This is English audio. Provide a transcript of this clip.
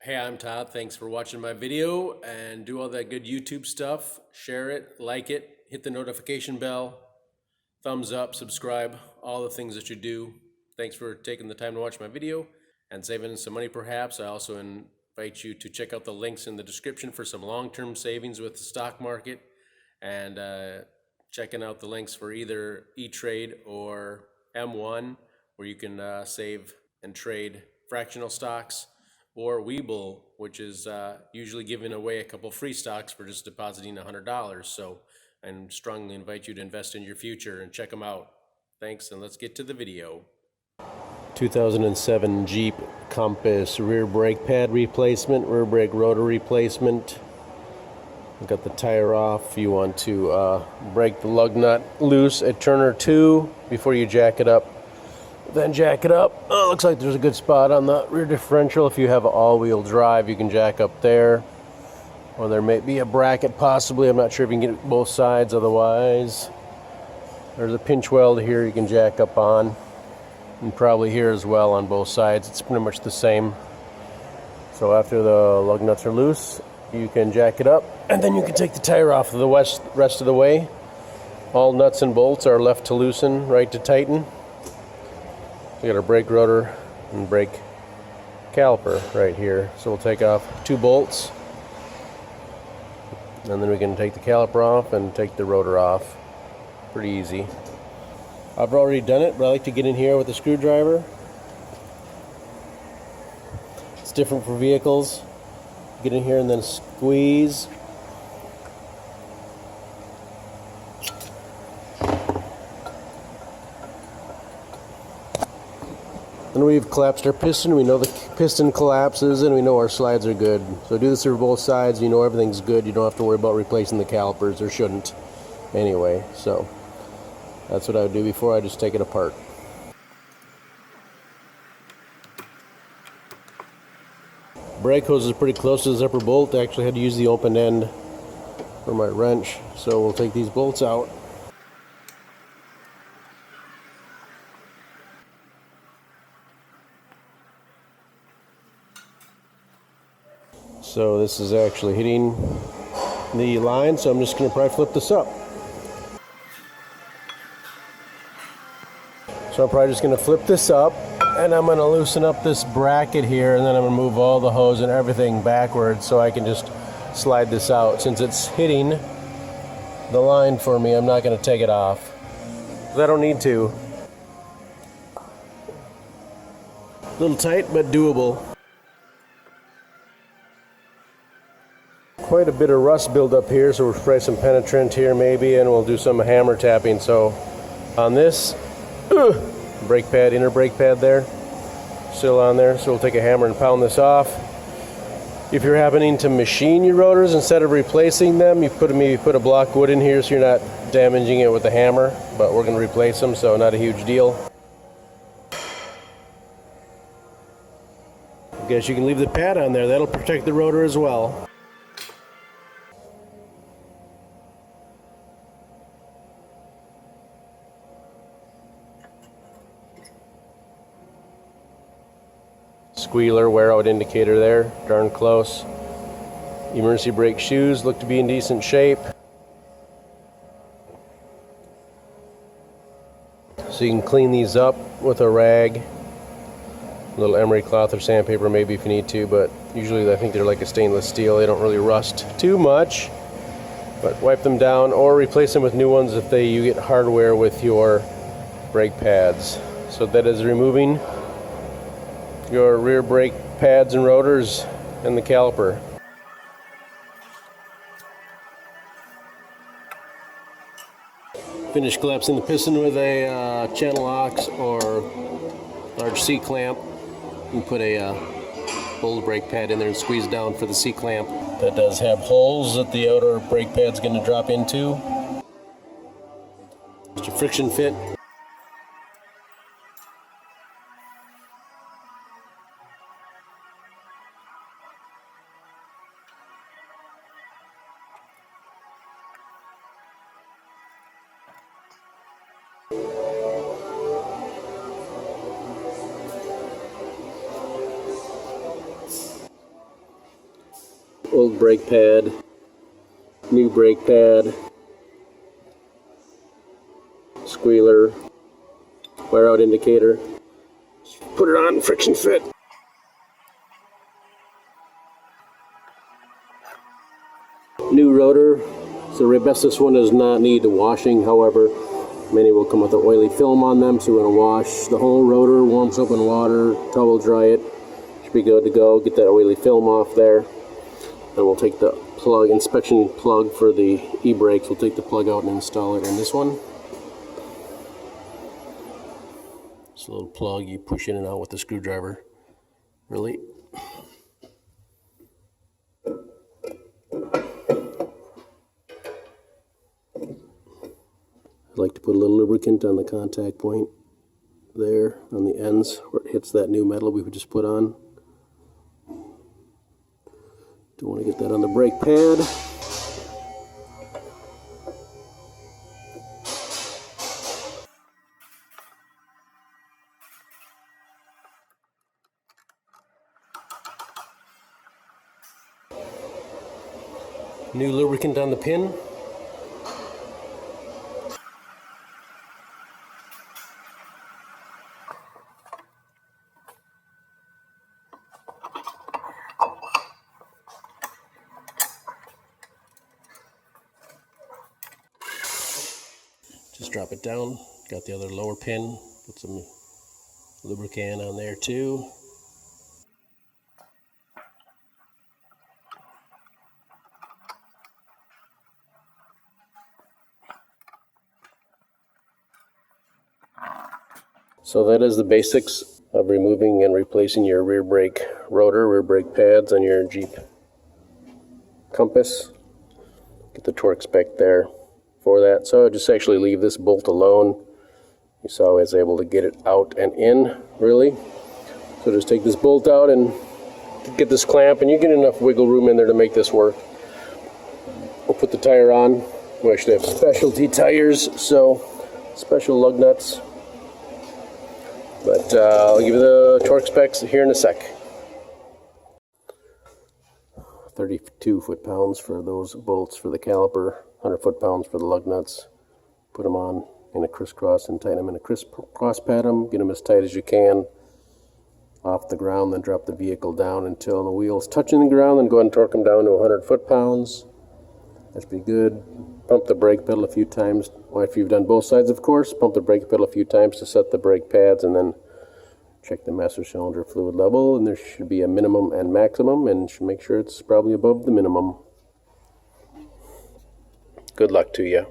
Hey, I'm Todd. Thanks for watching my video and do all that good YouTube stuff. Share it, like it, hit the notification bell, thumbs up, subscribe, all the things that you do. Thanks for taking the time to watch my video and saving some money perhaps. I also invite you to check out the links in the description for some long-term savings with the stock market and checking out the links for either E-Trade or M1 where you can save and trade fractional stocks, or Webull, which is usually giving away a couple free stocks for just depositing $100. So I strongly invite you to invest in your future and check them out. Thanks, and let's get to the video. 2007 Jeep Compass rear brake pad replacement, rear brake rotor replacement. Got the tire off. You want to break the lug nut loose at turn or two before you jack it up. Then jack it up. Oh, looks like there's a good spot on the rear differential. If you have all-wheel drive, you can jack up there. Or there may be a bracket possibly. I'm not sure if you can get both sides otherwise. There's a pinch weld here you can jack up on. And probably here as well on both sides. It's pretty much the same. So after the lug nuts are loose, you can jack it up. And then you can take the tire off the rest of the way. All nuts and bolts are left to loosen, right to tighten. We got our brake rotor and brake caliper right here. So we'll take off 2 bolts, and then we can take the caliper off and take the rotor off. Pretty easy. I've already done it, but I like to get in here with a screwdriver. It's different for vehicles. Get in here and then squeeze. And we've collapsed our piston. We know the piston collapses and we know our slides are good. So do this for both sides. You know everything's good. You don't have to worry about replacing the calipers, or shouldn't anyway. So that's what I would do before I just take it apart. Brake hose is pretty close to this upper bolt. I actually had to use the open end for my wrench. So we'll take these bolts out. So this is actually hitting the line, so I'm just going to probably flip this up. So I'm probably just going to flip this up, and I'm going to loosen up this bracket here, and then I'm going to move all the hose and everything backwards so I can just slide this out. Since it's hitting the line for me, I'm not going to take it off, because I don't need to. A little tight, but doable. Quite a bit of rust buildup here, so we'll spray some penetrant here maybe, and we'll do some hammer tapping. So on this brake pad, inner brake pad there, still on there, so we'll take a hammer and pound this off. If you're happening to machine your rotors instead of replacing them, you maybe put a block wood in here so you're not damaging it with a hammer, but we're going to replace them, so not a huge deal. I guess you can leave the pad on there, that'll protect the rotor as well. Squealer wear out indicator there, darn close. Emergency brake shoes look to be in decent shape. So you can clean these up with a rag, a little emery cloth or sandpaper maybe if you need to, but usually I think they're like a stainless steel. They don't really rust too much, but wipe them down or replace them with new ones if you get hardware with your brake pads. So that is removing your rear brake pads and rotors and the caliper. Finish collapsing the piston with a channel ox or large C-clamp. You can put a old brake pad in there and squeeze down for the C-clamp. That does have holes that the outer brake pad's going to drop into. Just a friction fit. old brake pad, new brake pad, squealer, wear out indicator. Put it on friction fit. New rotor. So Rebestis one does not need washing, however, many will come with an oily film on them, so we're going to wash the whole rotor, warm soap and water, towel dry it. Should be good to go. Get that oily film off there. Then we'll take the plug, inspection plug for the e-brakes. We'll take the plug out and install it in this one. It's a little plug you push in and out with the screwdriver. Really. I like to put a little lubricant on the contact point there on the ends where it hits that new metal we would just put on. Don't want to get that on the brake pad. New lubricant on the pin. Just drop it down. Got the other lower pin. Put some lubricant on there too. So that is the basics of removing and replacing your rear brake rotor, rear brake pads on your Jeep Compass. Get the torque spec there for that. So I just actually leave this bolt alone. You saw I was able to get it out and in, really. So just take this bolt out and get this clamp, and you get enough wiggle room in there to make this work. We'll put the tire on. We actually have specialty tires, so special lug nuts. But I'll give you the torque specs here in a sec. 32 foot-pounds for those bolts for the caliper, 100 foot-pounds for the lug nuts. Put them on in a crisscross and tighten them in a crisscross pattern. Get them as tight as you can off the ground, then drop the vehicle down until the wheel's touching the ground, then go ahead and torque them down to 100 foot-pounds. That should be good. Pump the brake pedal a few times. Well, if you've done both sides, of course, pump the brake pedal a few times to set the brake pads, and then check the master cylinder fluid level, and there should be a minimum and maximum, and should make sure it's probably above the minimum. Good luck to you.